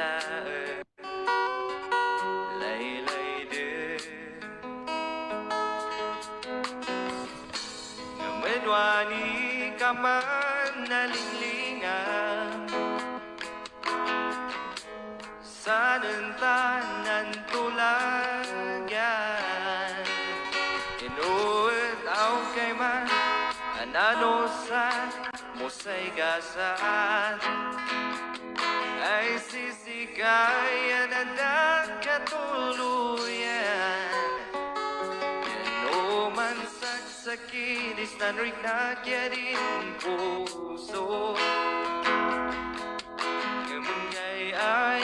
laeng laylay din Ngamanwani ka man nalinglingan sa nantanan tulagan Inuit aw kay man anano sa musay gasaan ay sisikayan na katuluyan Yanuman saksakinis na rin nagyarin puso Ngamangay ay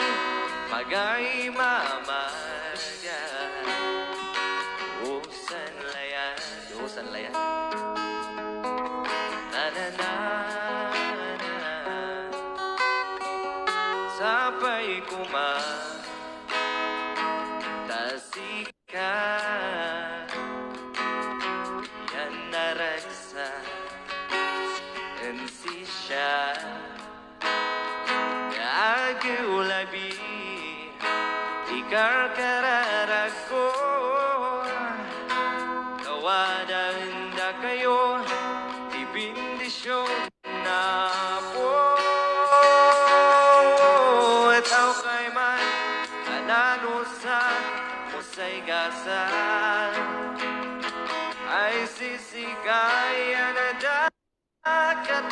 magay mamagan Usan layan Na Sabay kumatasika Yan naraksa Ensi siya Agulabi Ikar kararako Kawada handa kayo Ibindisyon na po Tao kay man Anano sa musay gasan Ay sisikayan na katuluyan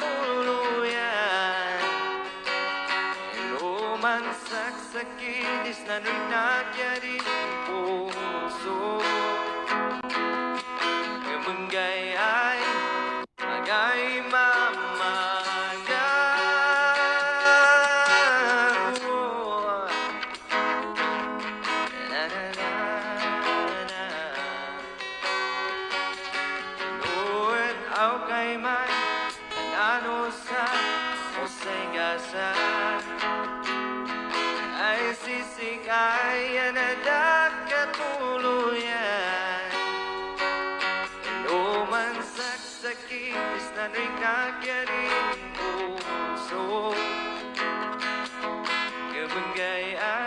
Inuman saksakinis na rin nagyaring puso Ngamanggay ay magay mamaga Inuit aw kay man anano sa musay gasan ay sisikayan na katuluyan Inuman saksakis na rin nagyaring puso Ngamanggay ay